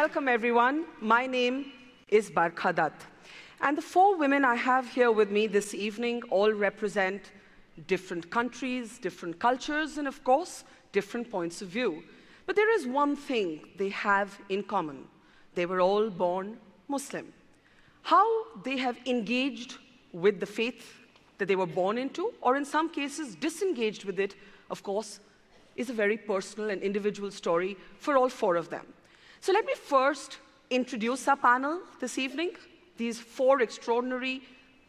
welcome everyone. My name is Barkha Dutt. And the four women I have here with me this evening all represent different countries, different cultures, and of course, different points of view. But there is one thing they have in common. They were all born Muslim. How they have engaged with the faith that they were born into, or in some cases disengaged with it, of course, is a very personal and individual story for all four of them. So let me first introduce our panel this evening, these four extraordinary,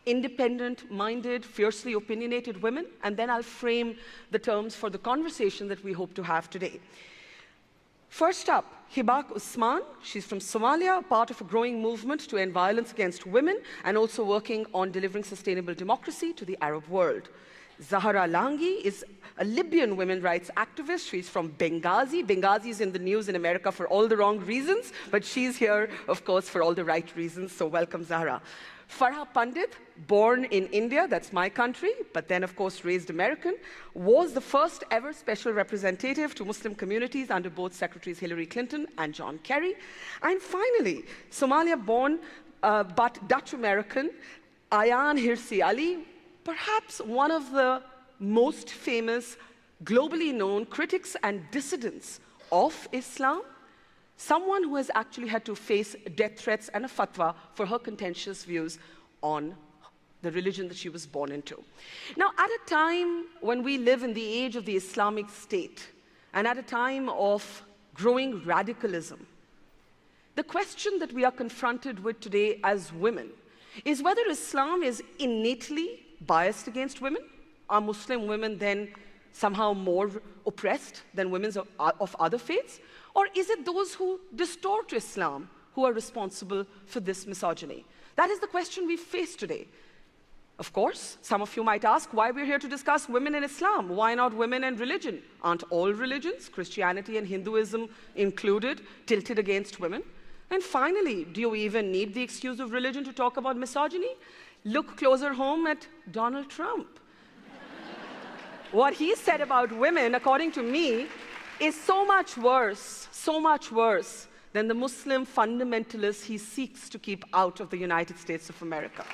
independent-minded, fiercely opinionated women, and then I'll frame the terms for the conversation that we hope to have today. First up, Hibak Usman. She's from Somalia, part of a growing movement to end violence against women and also working on delivering sustainable democracy to the Arab world. Zahra Langi is a Libyan women's rights activist. She's from Benghazi. Benghazi is in the news in America for all the wrong reasons, but she's here, of course, for all the right reasons, so welcome, Zahra. Farha Pandit, born in India, that's my country, but then, of course, raised American, was the first ever special representative to Muslim communities under both Secretaries Hillary Clinton and John Kerry. And finally, Somalia-born but Dutch-American, Ayaan Hirsi Ali, perhaps one of the most famous, globally known critics and dissidents of Islam, someone who has actually had to face death threats and a fatwa for her contentious views on the religion that she was born into. Now, at a time when we live in the age of the Islamic State, and at a time of growing radicalism, the question that we are confronted with today as women is whether Islam is innately biased against women. Are Muslim women then somehow more oppressed than women of other faiths? Or is it those who distort Islam who are responsible for this misogyny? That is the question we face today. Of course, some of you might ask why we're here to discuss women in Islam. Why not women and religion? Aren't all religions, Christianity and Hinduism included, tilted against women? And finally, do you even need the excuse of religion to talk about misogyny? Look closer home at Donald Trump. What he said about women, according to me, is so much worse than the Muslim fundamentalists he seeks to keep out of the United States of America.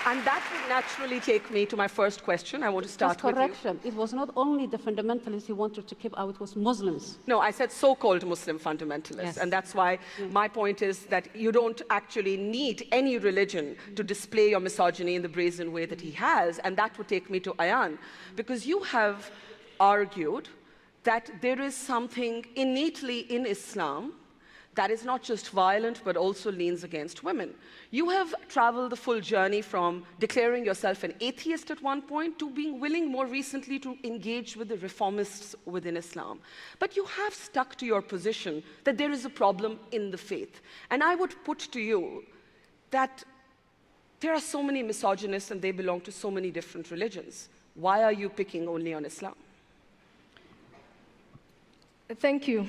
And that would naturally take me to my first question. I want to start with you. Correction. It was not only the fundamentalists he wanted to keep out, it was Muslims. No, I said so-called Muslim fundamentalists. Yes. And that's why my point is that you don't actually need any religion to display your misogyny in the brazen way that he has. And that would take me to Ayaan, because you have argued that there is something innately in Islam that is not just violent, but also leans against women. You have traveled the full journey from declaring yourself an atheist at one point to being willing more recently to engage with the reformists within Islam. But you have stuck to your position that there is a problem in the faith. And I would put to you that there are so many misogynists and they belong to so many different religions. Why are you picking only on Islam? Thank you.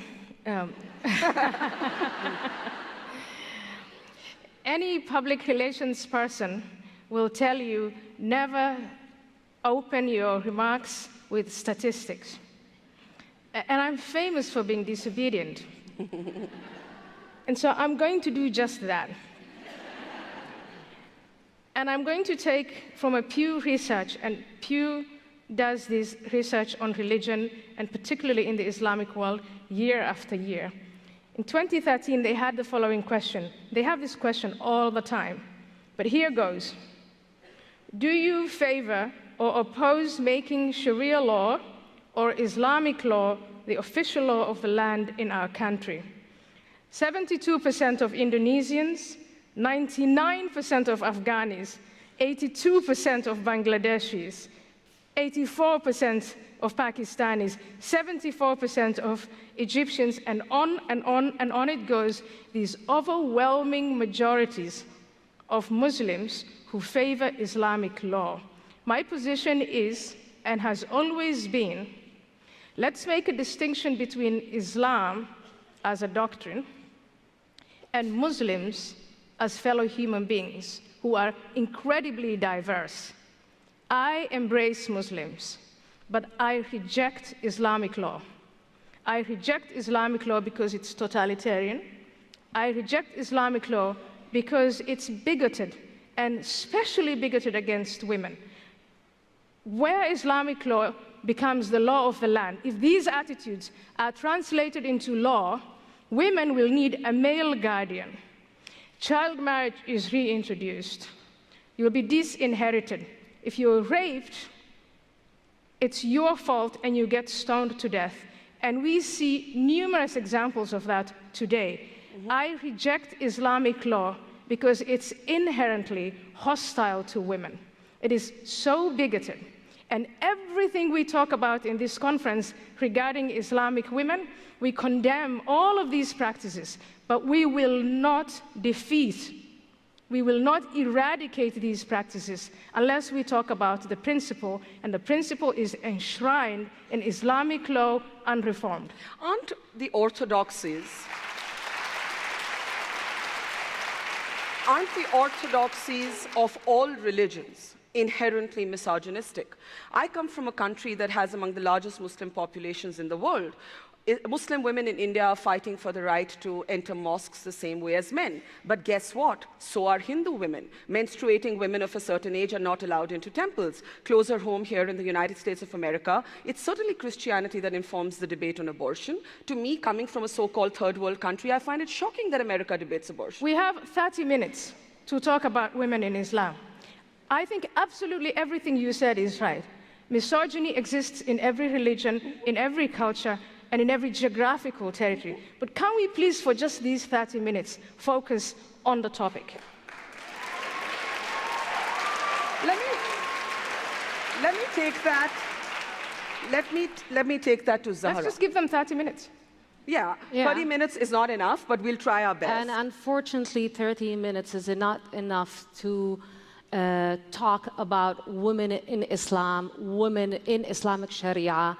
Any public relations person will tell you never open your remarks with statistics. And I'm famous for being disobedient. And so I'm going to do just that. And I'm going to take from a Pew Research, and Pew does this research on religion, and particularly in the Islamic world, year after year. In 2013, they had the following question. They have this question all the time, but here goes. Do you favor or oppose making Sharia law or Islamic law the official law of the land in our country? 72% of Indonesians, 99% of Afghanis, 82% of Bangladeshis, 84% of Pakistanis, 74% of Egyptians, and on and on and on it goes, these overwhelming majorities of Muslims who favor Islamic law. My position is, and has always been, let's make a distinction between Islam as a doctrine and Muslims as fellow human beings who are incredibly diverse. I embrace Muslims. but I reject Islamic law. I reject Islamic law because it's totalitarian. I reject Islamic law because it's bigoted, and especially bigoted against women. Where Islamic law becomes the law of the land, if these attitudes are translated into law, women will need a male guardian. Child marriage is reintroduced. You'll be disinherited. If you're raped, it's your fault and you get stoned to death. And we see numerous examples of that today. I reject Islamic law because it's inherently hostile to women. It is so bigoted. And everything we talk about in this conference regarding Islamic women, we condemn all of these practices, but we will not defeat, we will not eradicate these practices unless we talk about the principle, and the principle is enshrined in Islamic law unreformed. Aren't the orthodoxies of all religions inherently misogynistic? I come from a country that has among the largest Muslim populations in the world. Muslim women in India are fighting for the right to enter mosques the same way as men. But guess what? So are Hindu women. Menstruating women of a certain age are not allowed into temples. Closer home here in the United States of America, it's certainly Christianity that informs the debate on abortion. To me, coming from a so-called third world country, I find it shocking that America debates abortion. We have 30 minutes to talk about women in Islam. I think absolutely everything you said is right. Misogyny exists in every religion, in every culture, and in every geographical territory. But can we please, for just these 30 minutes, focus on the topic? Let me take that. Let me take that to Zahra. Let's just give them 30 minutes. Yeah, 30 minutes is not enough, but we'll try our best. And unfortunately, 30 minutes is not enough to talk about women in Islam, women in Islamic Sharia.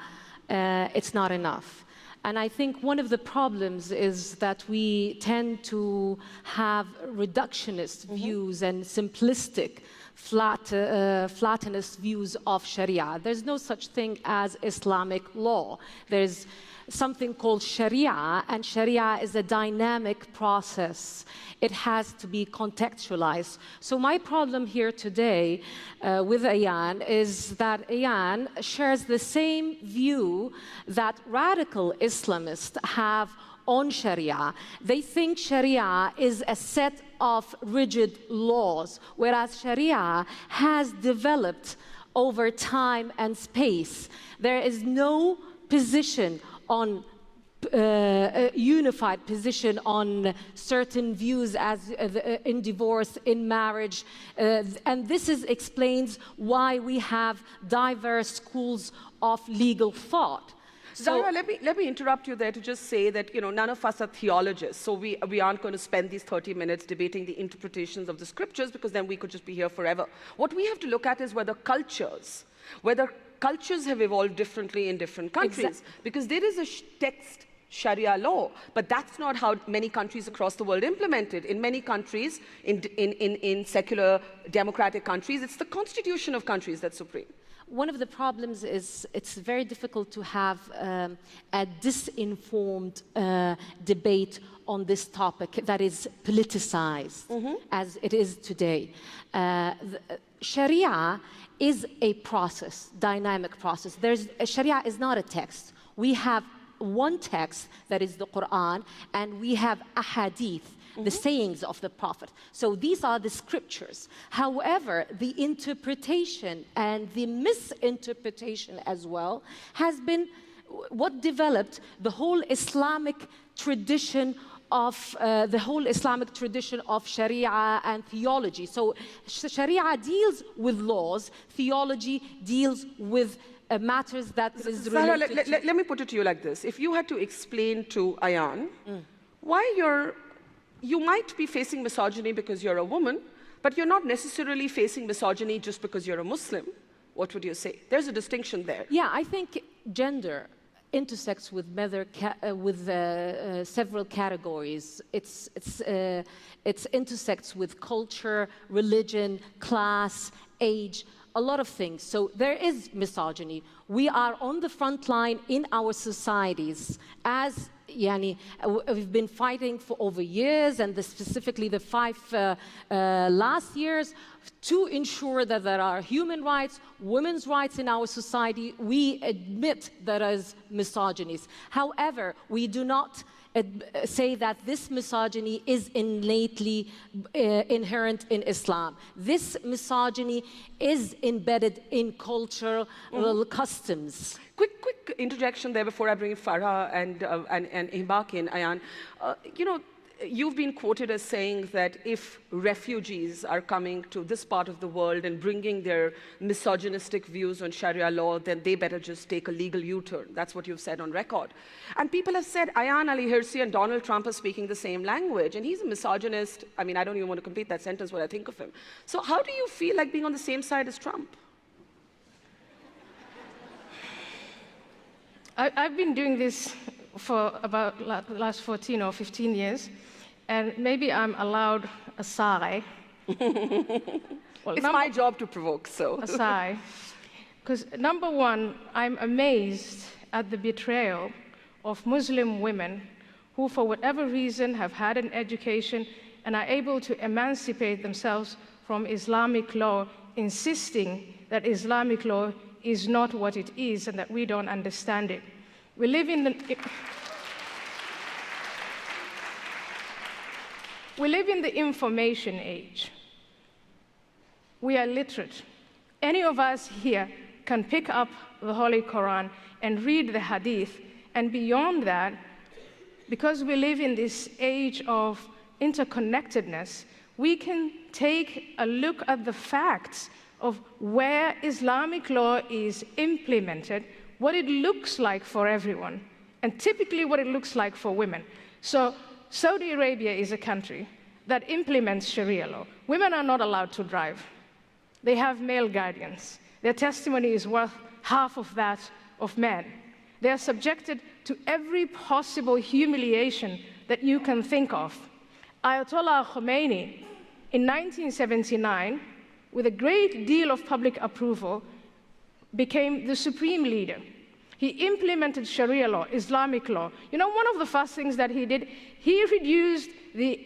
It's not enough. And I think one of the problems is that we tend to have reductionist views and simplistic, flattenist views of Sharia. There's no such thing as Islamic law. There's something called Sharia, and Sharia is a dynamic process. It has to be contextualized. So my problem here today with Ayaan is that Ayaan shares the same view that radical Islamists have on Sharia. They think Sharia is a set of rigid laws, whereas Sharia has developed over time and space. There is no position on a unified position on certain views as in divorce, in marriage, and this explains why we have diverse schools of legal thought. Zahra, let me interrupt you there to just say that none of us are theologists, so we aren't going to spend these 30 minutes debating the interpretations of the scriptures, because then we could just be here forever. What we have to look at is whether cultures have evolved differently in different countries, because there is a text Sharia law, but that's not how many countries across the world implement it. In many countries, in secular democratic countries, it's the constitution of countries that's supreme. One of the problems is it's very difficult to have a disinformed debate on this topic that is politicized as it is today. Sharia is a process, dynamic process. Sharia is not a text. We have one text, that is the Quran, and we have ahadith, the sayings of the Prophet. So these are the scriptures. However, the interpretation and the misinterpretation as well has been what developed the whole Islamic tradition of Sharia and theology. So Sharia deals with laws, theology deals with matters that is related Zahra, let me put it to you like this. If you had to explain to Ayaan why you might be facing misogyny because you're a woman, but you're not necessarily facing misogyny just because you're a Muslim, what would you say? There's a distinction there. Yeah, I think gender intersects with several categories. It intersects with culture, religion, class, age, a lot of things. So there is misogyny. We are on the front line in our societies as we've been fighting for over years, and specifically the 5 last years, to ensure that there are human rights, women's rights in our society. We admit there is misogynies. However, we do not say that this misogyny is innately inherent in Islam. This misogyny is embedded in cultural customs. Quick interjection there before I bring Farah and Hibak in, Ayaan. You've been quoted as saying that if refugees are coming to this part of the world and bringing their misogynistic views on Sharia law, then they better just take a legal U-turn. That's what you've said on record. And people have said Ayaan Hirsi and Donald Trump are speaking the same language, and he's a misogynist. I mean, I don't even want to complete that sentence when I think of him. So how do you feel like being on the same side as Trump? I've been doing this for about the last 14 or 15 years, and maybe I'm allowed a sigh. It's my job to provoke, so. A sigh. Because number one, I'm amazed at the betrayal of Muslim women who, for whatever reason, have had an education and are able to emancipate themselves from Islamic law, insisting that Islamic law is not what it is and that we don't understand it. We live in the information age. We are literate. Any of us here can pick up the Holy Quran and read the Hadith, and beyond that, because we live in this age of interconnectedness, we can take a look at the facts of where Islamic law is implemented, what it looks like for everyone, and typically what it looks like for women. So Saudi Arabia is a country that implements Sharia law. Women are not allowed to drive. They have male guardians. Their testimony is worth half of that of men. They are subjected to every possible humiliation that you can think of. Ayatollah Khomeini, in 1979, with a great deal of public approval, became the supreme leader. He implemented Sharia law, Islamic law. You know, one of the first things that he did, he reduced the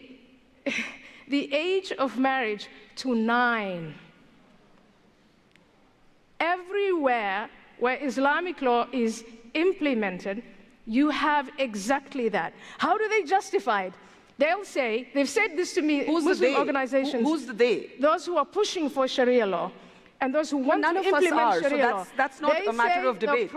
age of marriage to 9. Everywhere where Islamic law is implemented, you have exactly that. How do they justify it? They'll say, they've said this to me, Muslim organizations. Who's the they? Those who are pushing for Sharia law. And those who want to implement Sharia law. That's not a matter of debate. The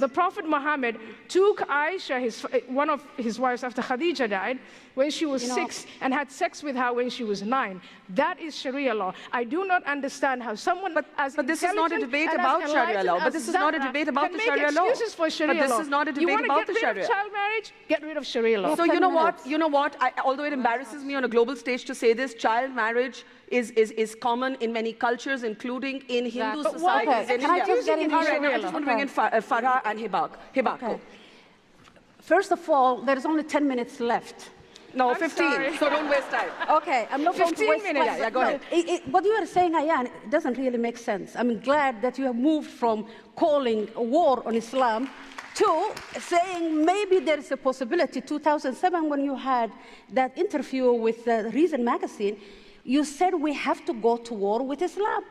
Prophet Muhammad took Aisha, one of his wives after Khadija died, when she was 6, and had sex with her when she was 9. That is Sharia law. I do not understand how someone But this is not a debate about Sharia law. But this is not a debate about the Sharia law. Excuses for Sharia law. But this is not a debate about the Sharia. You want to get rid of child marriage? Get rid of Sharia law. So you know what? Although it embarrasses me on a global stage to say this, child marriage is common in many cultures, including in Hindu societies in India. I just want to bring in Farah and Hibak. Okay. First of all, there is only 10 minutes left. No, 15, so don't waste time. Okay, I'm not going to waste time. Yeah, go ahead. What you are saying, Ayaan, it doesn't really make sense. I'm glad that you have moved from calling a war on Islam to saying maybe there is a possibility. 2007, when you had that interview with Reason magazine, you said we have to go to war with Islam.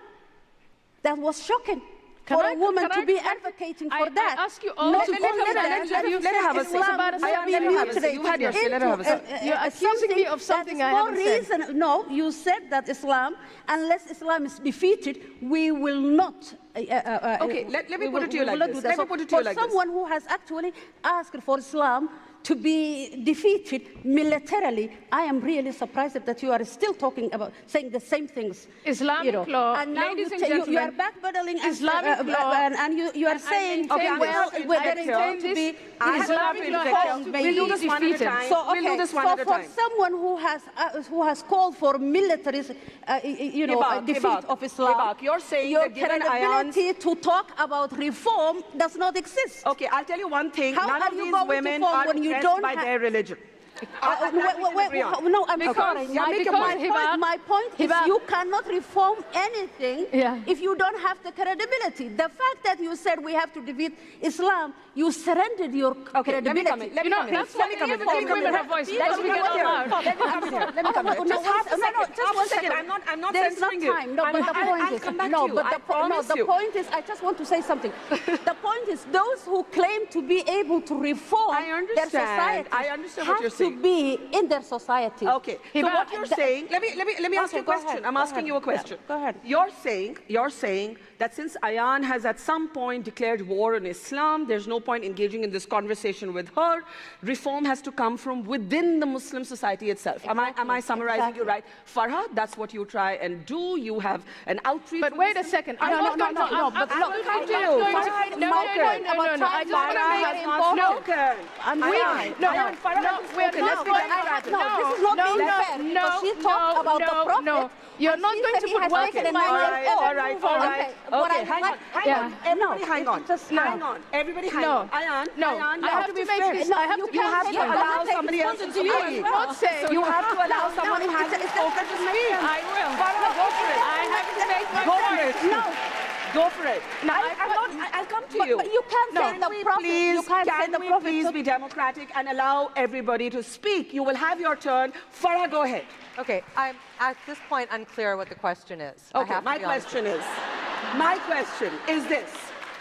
That was shocking. For a woman to be advocating for that. I ask you all, let her have a say. You had your say, let her have a say. You're accusing me of something I haven't said. No, you said that Islam, unless Islam is defeated, we will not. Okay, let me put it to you like this. Let me put it to you like this. For someone who has actually asked for Islam to be defeated militarily, I am really surprised that you are still talking about saying the same things. Islamic law, and now ladies and gentlemen, you are backpedaling Islamic law, and you are saying, okay, well, there is going to be Islamic law we'll do this one at a time. So, okay, we'll do this one at a time. For someone who has called for military, defeat of Islam, you're saying your that given credibility to talk about reform does not exist. Okay, I'll tell you one thing. How None are of you these going to women form are when you oppressed don't by have- their religion. No, I'm sorry. My point is you cannot reform anything if you don't have the credibility. The fact that you said we have to defeat Islam, you surrendered your credibility. Let me come in. That's why women have voice. Because we get allowed. Let me come in. Just one second. I'm not There's not censoring you. time. No, but the point is, the point is, I just want to say something. The point is, those who claim to be able to reform their society what you're have saying. to be in their society. Okay. So what you're saying? Let me ask you a question. I'm asking you a question. Go ahead. You're saying that since Ayaan has at some point declared war on Islam, there's no point engaging in this conversation with her. Reform has to come from within the Muslim society itself. Am I summarizing you right? Farha, that's what you try and do. You have an outreach. But wait a second. No, I just want to You're not going to put words in my mouth. All right. Okay, hang on. Everybody hang on. Ayaan, I have to make this. You have to allow somebody else to speak. You have to allow someone who hasn't spoken to speak. I will. Farha, go for it. I have to make my Go for point. it. No. Go for it. I'll come to you. But you can't say the prophet. You can't say the prophet. Please be democratic and allow everybody to speak. You will have your turn. Farha, go ahead. Okay, I'm at this point unclear what the question is. Okay, my question is this.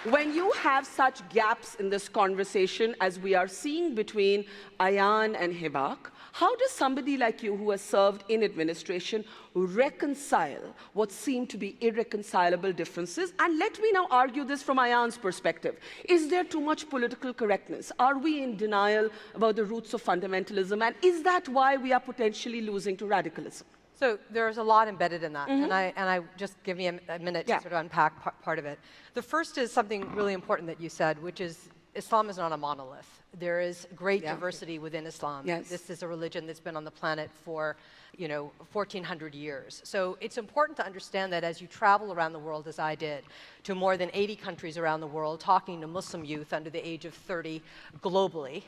When you have such gaps in this conversation as we are seeing between Ayaan and Hibak, how does somebody like you who has served in administration reconcile what seem to be irreconcilable differences? And let me now argue this from Ayaan's perspective. Is there too much political correctness? Are we in denial about the roots of fundamentalism? And is that why we are potentially losing to radicalism? So there's a lot embedded in that, and I just give me a minute to sort of unpack part of it. The first is something really important that you said, which is Islam is not a monolith. There is great diversity within Islam. Yes. This is a religion that's been on the planet for 1,400 years. So it's important to understand that as you travel around the world, as I did, to more than 80 countries around the world, talking to Muslim youth under the age of 30 globally,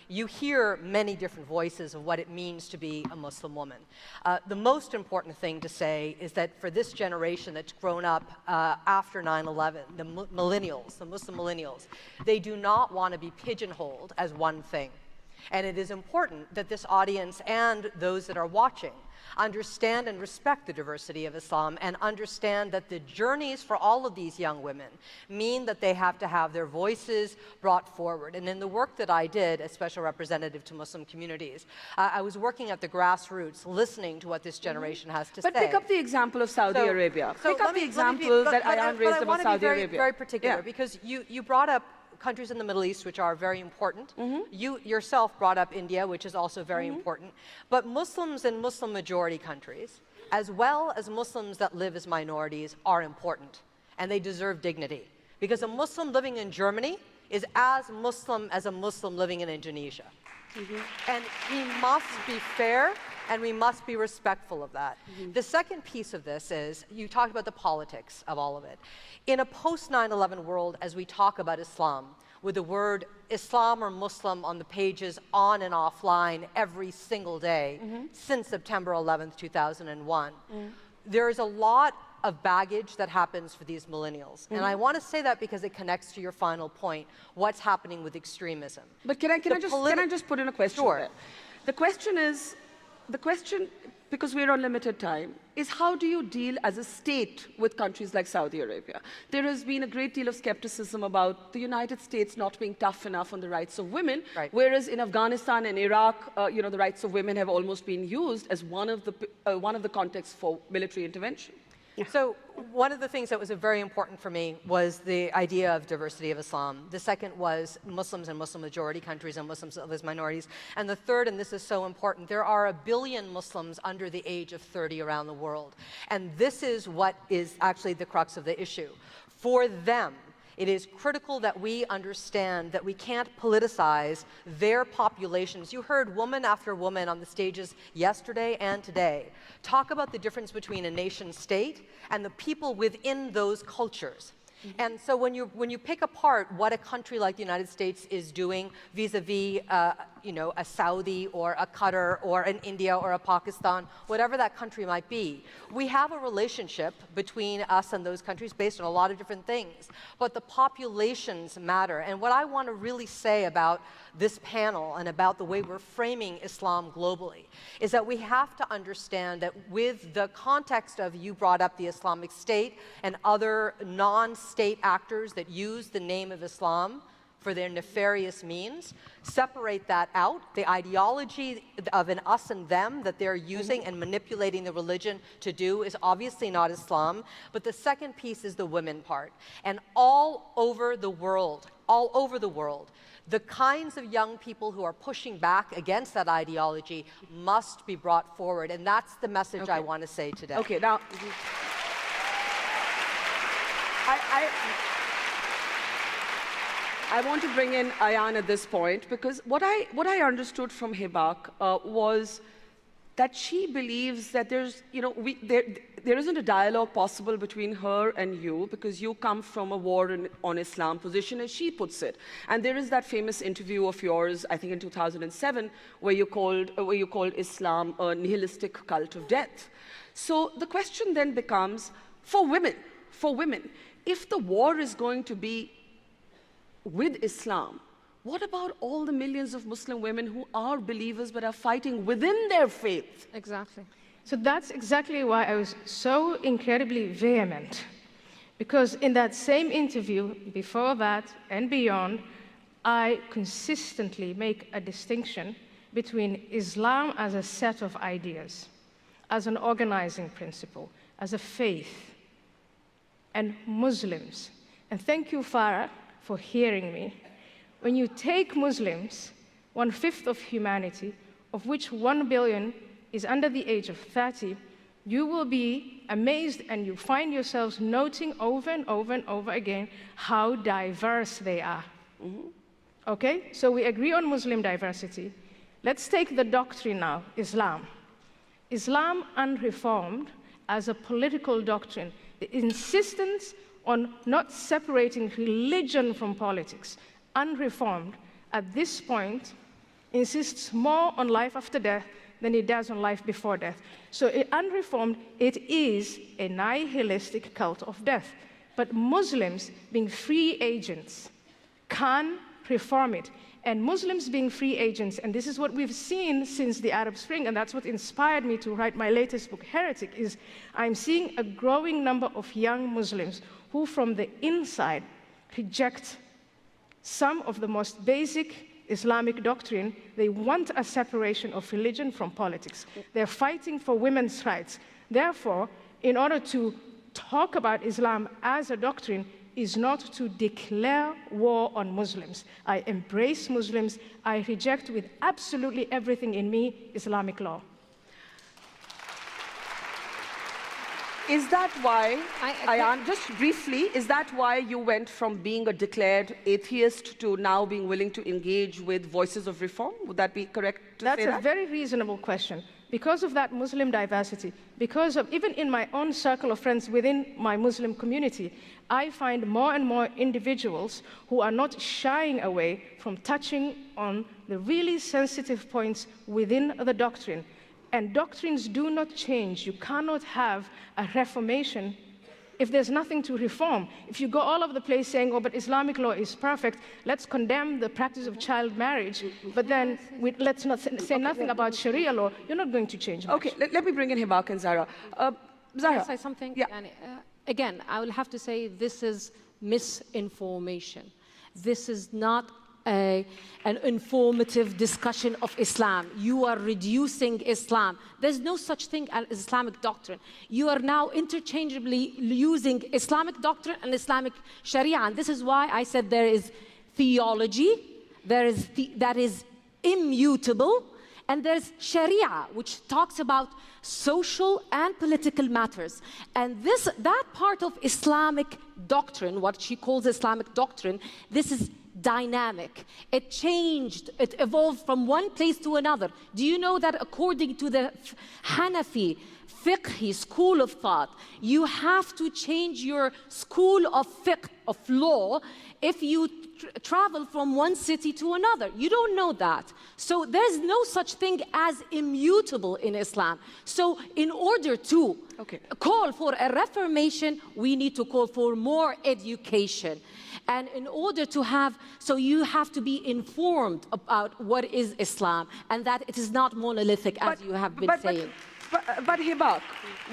you hear many different voices of what it means to be a Muslim woman. The most important thing to say is that for this generation that's grown up after 9/11, the millennials, the Muslim millennials, they do not want to be pigeonholed as one thing. And it is important that this audience and those that are watching understand and respect the diversity of Islam and understand that the journeys for all of these young women mean that they have to have their voices brought forward. And in the work that I did as special representative to Muslim communities, I was working at the grassroots, listening to what this generation has to say. But pick up the example of Saudi Arabia. Pick up the example that Ayaan raised about Saudi Arabia. Very particular, because you brought up countries in the Middle East, which are very important. You yourself brought up India, which is also very important. But Muslims in Muslim majority countries, as well as Muslims that live as minorities, are important. And they deserve dignity. Because a Muslim living in Germany is as Muslim as a Muslim living in Indonesia. And we must be fair, and we must be respectful of that. The second piece of this is, you talked about the politics of all of it. In a post-9/11 world, as we talk about Islam, with the word Islam or Muslim on the pages on and offline every single day since September 11th, 2001, there is a lot of baggage that happens for these millennials. And I want to say that because it connects to your final point, what's happening with extremism. But can I just put in a question? Sure. There? The question, because we're on limited time, is how do you deal as a state with countries like Saudi Arabia? There has been a great deal of skepticism about the United States not being tough enough on the rights of women, whereas in Afghanistan and Iraq, the rights of women have almost been used as one of the contexts for military intervention. So one of the things that was very important for me was the idea of diversity of Islam. The second was Muslims and Muslim majority countries and Muslims as minorities. And the third, and this is so important, there are 1 billion Muslims under the age of 30 around the world. And this is what is actually the crux of the issue. For them, it is critical that we understand that we can't politicize their populations. You heard woman after woman on the stages yesterday and today talk about the difference between a nation state and the people within those cultures. And so when you pick apart what a country like the United States is doing vis-a-vis a Saudi or a Qatar or an India or a Pakistan, whatever that country might be, we have a relationship between us and those countries based on a lot of different things. But the populations matter. And what I want to really say about this panel and about the way we're framing Islam globally is that we have to understand that with the context of, you brought up the Islamic State and other non-state actors that use the name of Islam for their nefarious means, separate that out. The ideology of an us and them that they're using and manipulating the religion to do is obviously not Islam. But the second piece is the women part. And all over the world, the kinds of young people who are pushing back against that ideology must be brought forward. And that's the message I want to say today. Okay, now, I want to bring in Ayaan at this point, because what I understood from Hibak was that she believes that there's, there isn't a dialogue possible between her and you, because you come from a war on Islam position, as she puts it. And there is that famous interview of yours, I think in 2007, where you called Islam a nihilistic cult of death. So the question then becomes, for women, if the war is going to be with Islam, what about all the millions of Muslim women who are believers but are fighting within their faith? Exactly. So that's exactly why I was so incredibly vehement. Because in that same interview, before that and beyond, I consistently make a distinction between Islam as a set of ideas, as an organizing principle, as a faith, and Muslims. And thank you, Farah, for hearing me. When you take Muslims, 1/5 of humanity, of which 1 billion is under the age of 30, you will be amazed and you find yourselves noting over and over and over again how diverse they are. Okay, so we agree on Muslim diversity. Let's take the doctrine now, Islam. Islam unreformed as a political doctrine, the insistence on not separating religion from politics, unreformed, at this point, insists more on life after death than it does on life before death. So unreformed, it is a nihilistic cult of death. But Muslims, being free agents, can reform it. And Muslims being free agents, and this is what we've seen since the Arab Spring, and that's what inspired me to write my latest book, Heretic, is I'm seeing a growing number of young Muslims who from the inside reject some of the most basic Islamic doctrine. They want a separation of religion from politics. They're fighting for women's rights. Therefore, in order to talk about Islam as a doctrine is not to declare war on Muslims. I embrace Muslims. I reject with absolutely everything in me Islamic law. Is that why, Ayaan, just briefly, is that why you went from being a declared atheist to now being willing to engage with voices of reform? Would that be correct to say that? That's a very reasonable question. Because of that Muslim diversity, because of, even in my own circle of friends within my Muslim community, I find more and more individuals who are not shying away from touching on the really sensitive points within the doctrine. And doctrines do not change. You cannot have a reformation if there's nothing to reform. If you go all over the place saying, oh, but Islamic law is perfect, let's condemn the practice of child marriage, but then let's not say nothing about Sharia law, you're not going to change much. Okay, let me bring in Hibak and Zahra. Zahra. Can I say something? Yeah. Again, I will have to say this is misinformation. This is not an informative discussion of Islam. You are reducing Islam. There's no such thing as Islamic doctrine. You are now interchangeably using Islamic doctrine and Islamic Sharia. And this is why I said there is theology, that is immutable, and there's Sharia, which talks about social and political matters. And that part of Islamic doctrine, what she calls Islamic doctrine, this is dynamic. It changed, it evolved from one place to another. Do you know that according to the Hanafi fiqh school of thought, you have to change your school of fiqh, of law, if you travel from one city to another? You don't know that. So there's no such thing as immutable in Islam. So in order to call for a reformation, we need to call for more education. And in order to have, so you have to be informed about what is Islam and that it is not monolithic, as you have been saying. But Hibak,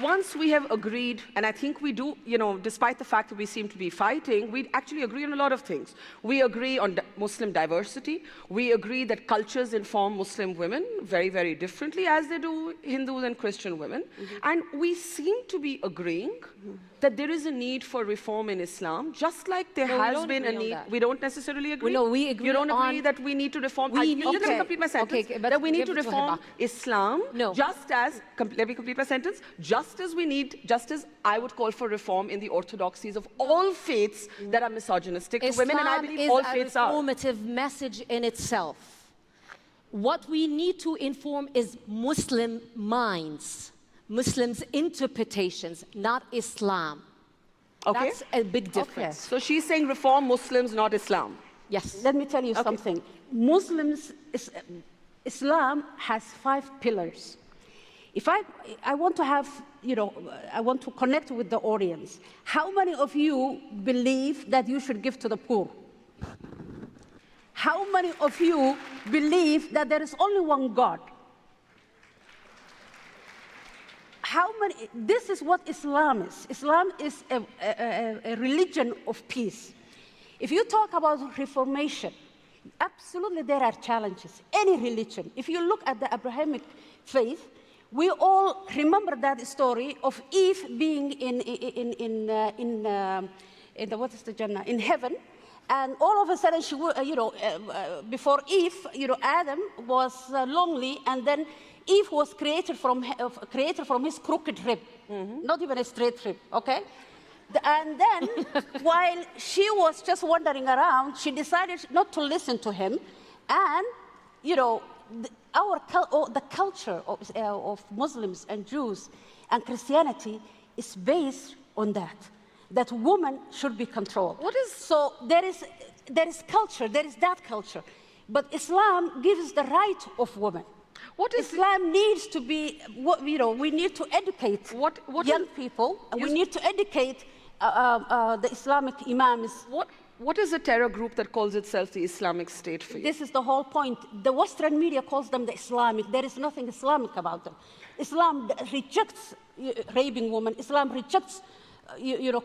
once we have agreed, and I think we do, you know, despite the fact that we seem to be fighting, we actually agree on a lot of things. We agree on Muslim diversity. We agree that cultures inform Muslim women very, very differently, as they do Hindus and Christian women. And we seem to be agreeing that there is a need for reform in Islam, just like there has been a need. We don't necessarily agree. No, we agree. You don't agree that we need to reform. Let me complete my sentence. That we need to reform Islam, just as, let me complete my sentence, just as I would call for reform in the orthodoxies of all faiths that are misogynistic to women, and I believe all faiths are. Islam is a reformative message in itself. What we need to inform is Muslim minds, Muslims' interpretations, not Islam. That's a big difference. So she's saying reform Muslims, not Islam. Yes. Let me tell you something. Islam has 5 pillars. If I want to have, you know, I want to connect with the audience. How many of you believe that you should give to the poor? How many of you believe that there is only one God? How many? This is what Islam is. Islam is a religion of peace. If you talk about reformation, absolutely there are challenges. Any religion. If you look at the Abrahamic faith, we all remember that story of Eve being in what is the Jannah, in heaven, and all of a sudden she, before Eve, Adam was lonely, and then Eve was created from his crooked rib, not even a straight rib, okay? And then, while she was just wandering around, she decided not to listen to him, and, the culture of Muslims and Jews and Christianity is based on that woman should be controlled. So there is culture, there is that culture, but Islam gives the right of women. Islam needs to be, we need to educate young people, and we need to educate the Islamic imams. What is a terror group that calls itself the Islamic State for you? This is the whole point. The Western media calls them the Islamic. There is nothing Islamic about them. Islam rejects raping women. Islam rejects,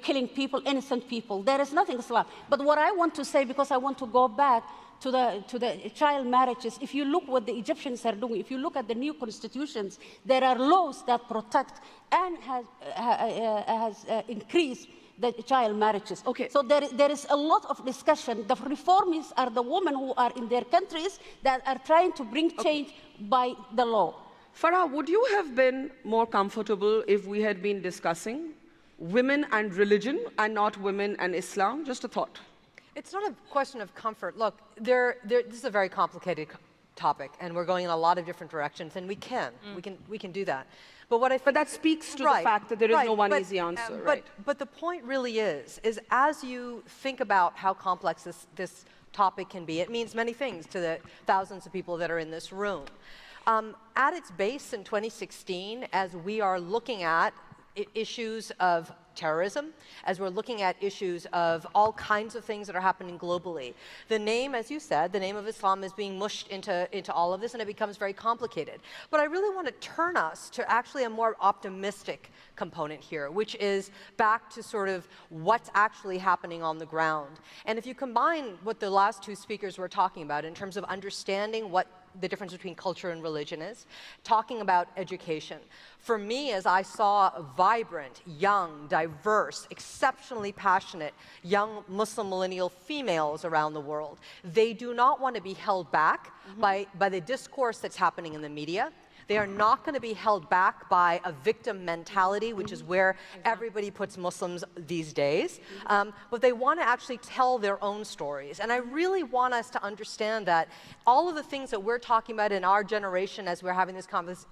killing people, innocent people. There is nothing Islam. But what I want to say, because I want to go back to the child marriages, if you look what the Egyptians are doing, if you look at the new constitutions, there are laws that protect and has increased the child marriages. So there is a lot of discussion. The reformists are the women who are in their countries that are trying to bring change by the law. Farah, would you have been more comfortable if we had been discussing women and religion and not women and Islam? Just a thought. It's not a question of comfort. Look, this is a very complicated topic, and we're going in a lot of different directions, and we can do that. But that speaks to the fact that there is no one easy answer, right? But the point really is as you think about how complex this topic can be, it means many things to the thousands of people that are in this room. At its base in 2016, as we are looking at issues of terrorism, as we're looking at issues of all kinds of things that are happening globally. The name, as you said, the name of Islam is being mushed into all of this, and it becomes very complicated. But I really want to turn us to actually a more optimistic component here, which is back to sort of what's actually happening on the ground. And if you combine what the last two speakers were talking about in terms of understanding what the difference between culture and religion is, talking about education. For me, as I saw vibrant, young, diverse, exceptionally passionate young Muslim millennial females around the world, they do not want to be held back by the discourse that's happening in the media. They are not going to be held back by a victim mentality, which is where everybody puts Muslims these days. But they want to actually tell their own stories. And I really want us to understand that all of the things that we're talking about in our generation as we're having this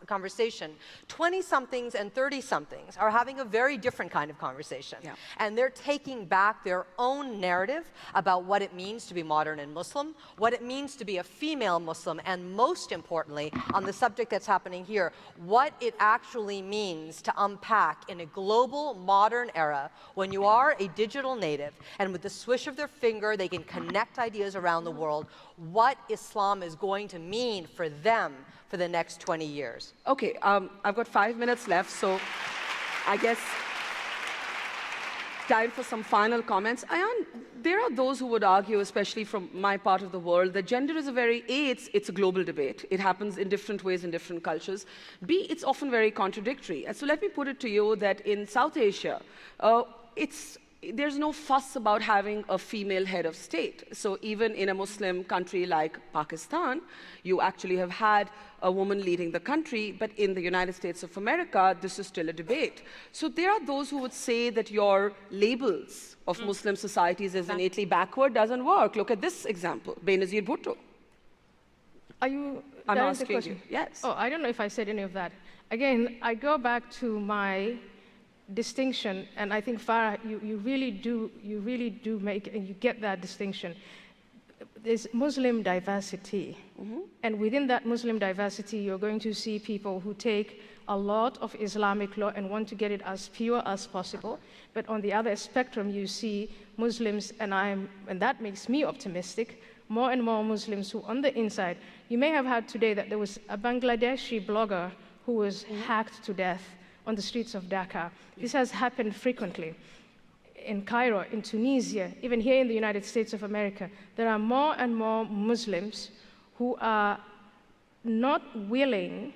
conversation, 20-somethings and 30-somethings are having a very different kind of conversation. Yeah. And they're taking back their own narrative about what it means to be modern and Muslim, what it means to be a female Muslim, and most importantly, on the subject that's happening here, what it actually means to unpack in a global, modern era when you are a digital native and with the swish of their finger they can connect ideas around the world, what Islam is going to mean for them for the next 20 years. Okay, I've got 5 minutes left, so I guess time for some final comments. Ayaan, there are those who would argue, especially from my part of the world, that gender is it's a global debate. It happens in different ways in different cultures. B, it's often very contradictory. And so let me put it to you that in South Asia, there's no fuss about having a female head of state. So even in a Muslim country like Pakistan, you actually have had a woman leading the country, but in the United States of America, this is still a debate. So there are those who would say that your labels of Muslim societies as innately backward doesn't work. Look at this example, Benazir Bhutto. I'm asking you, yes. Oh, I don't know if I said any of that. Again, I go back to my distinction, and I think Farah, you really do make, and you get that distinction. There's Muslim diversity, and within that Muslim diversity, you're going to see people who take a lot of Islamic law and want to get it as pure as possible. But on the other spectrum, you see Muslims, and that makes me optimistic, more and more Muslims who on the inside, you may have heard today that there was a Bangladeshi blogger who was hacked to death on the streets of Dhaka. This has happened frequently in Cairo, in Tunisia, even here in the United States of America. There are more and more Muslims who are not willing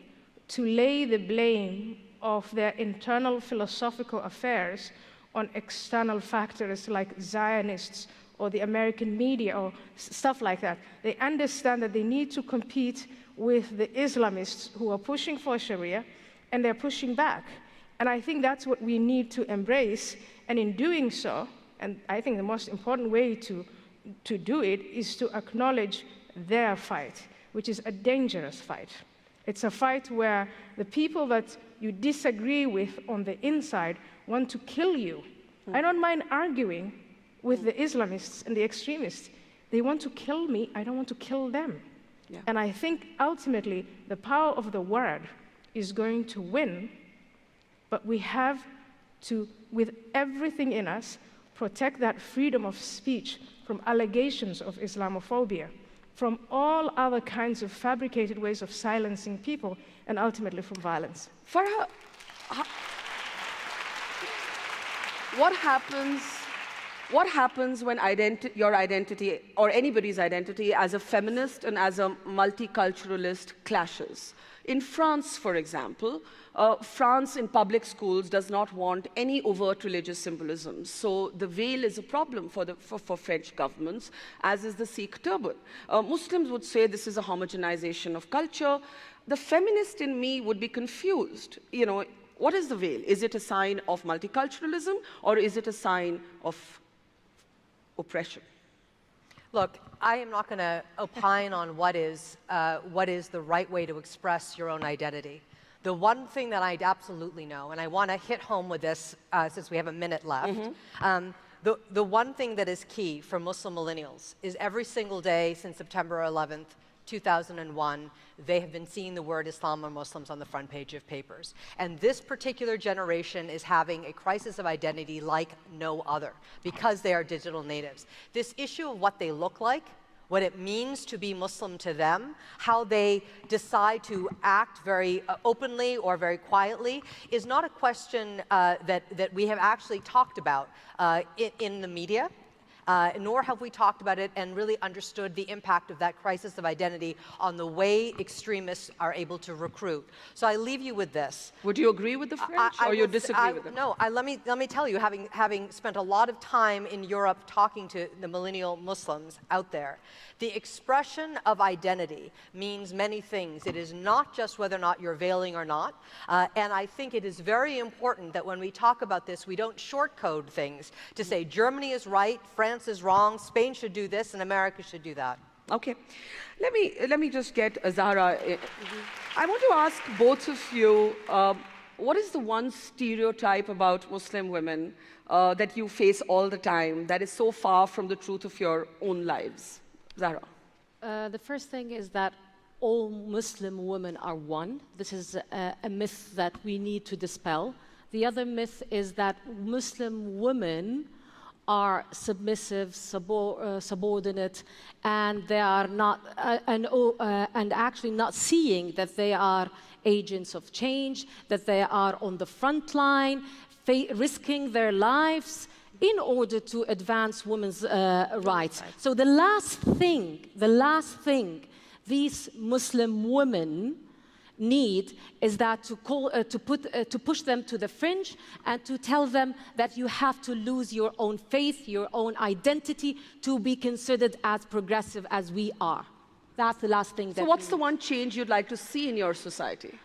to lay the blame of their internal philosophical affairs on external factors like Zionists or the American media or stuff like that. They understand that they need to compete with the Islamists who are pushing for Sharia, and they're pushing back. And I think that's what we need to embrace. And in doing so, and I think the most important way to do it is to acknowledge their fight, which is a dangerous fight. It's a fight where the people that you disagree with on the inside want to kill you. I don't mind arguing with the Islamists and the extremists. They want to kill me, I don't want to kill them. Yeah. And I think ultimately the power of the word is going to win, but we have to, with everything in us, protect that freedom of speech from allegations of Islamophobia, from all other kinds of fabricated ways of silencing people, and ultimately from violence. Farah, what happens when your identity, or anybody's identity, as a feminist and as a multiculturalist clashes? In France, for example, France in public schools does not want any overt religious symbolism. So the veil is a problem for French governments, as is the Sikh turban. Muslims would say this is a homogenization of culture. The feminist in me would be confused. You know, what is the veil? Is it a sign of multiculturalism, or is it a sign of oppression? Look, I am not going to opine on what is the right way to express your own identity. The one thing that I absolutely know, and I want to hit home with this since we have a minute left, the one thing that is key for Muslim millennials is every single day since September 11th, 2001, they have been seeing the word Islam or Muslims on the front page of papers. And this particular generation is having a crisis of identity like no other because they are digital natives. This issue of what they look like, what it means to be Muslim to them, how they decide to act very openly or very quietly, is not a question that we have actually talked about in the media. Nor have we talked about it and really understood the impact of that crisis of identity on the way extremists are able to recruit. So I leave you with this. Would you agree with the French, or you disagree with them? No, let me tell you, having spent a lot of time in Europe talking to the millennial Muslims out there, the expression of identity means many things. It is not just whether or not you're veiling or not, and I think it is very important that when we talk about this, we don't short-code things to say Germany is right, France is wrong, Spain should do this, and America should do that. Okay. Let me just get Zahra. I want to ask both of you, what is the one stereotype about Muslim women that you face all the time that is so far from the truth of your own lives? Zahra. The first thing is that all Muslim women are one. This is a myth that we need to dispel. The other myth is that Muslim women are submissive, subordinate, and they are not, and actually not seeing that they are agents of change, that they are on the front line, risking their lives in order to advance women's rights. So the last thing these Muslim women need is that to push them to the fringe and to tell them that you have to lose your own faith, your own identity to be considered as progressive as we are. That's the last thing. So what's the one change you'd like to see in your society?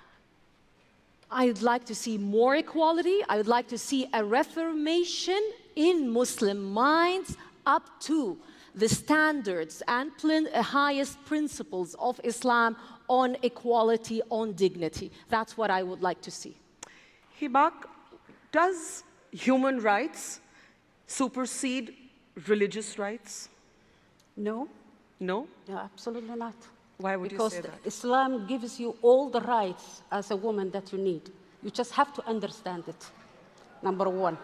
I'd like to see more equality. I would like to see a reformation in Muslim minds up to the standards and highest principles of Islam on equality, on dignity. That's what I would like to see. Hibak, does human rights supersede religious rights? No. No? No, absolutely not. Why would you say that? Because Islam gives you all the rights as a woman that you need. You just have to understand it, number one.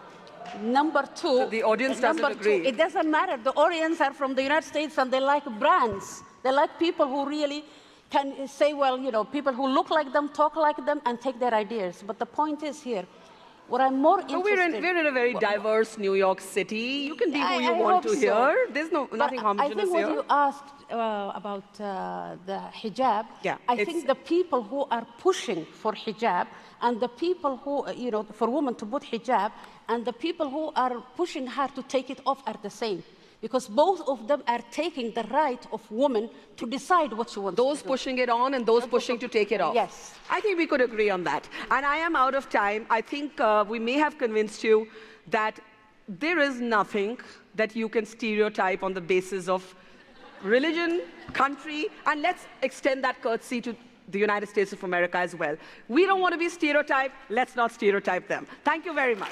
Number two, so the audience doesn't agree. It doesn't matter. The audience are from the United States and they like brands. They like people who really can say, well, you know, people who look like them, talk like them, and take their ideas. But the point is here, what I'm more interested... We're in a very diverse New York City. You can be who you want to here. There's nothing homogeneous here. I think here. when you asked about the hijab, yeah, I think the people who are pushing for hijab and the people who, you know, for women to put hijab and the people who are pushing her to take it off are the same. Because both of them are taking the right of women to decide what she wants to do. Those pushing it on and those pushing to take it off. Yes. I think we could agree on that. And I am out of time. I think we may have convinced you that there is nothing that you can stereotype on the basis of religion, country, and let's extend that courtesy to the United States of America as well. We don't want to be stereotyped. Let's not stereotype them. Thank you very much.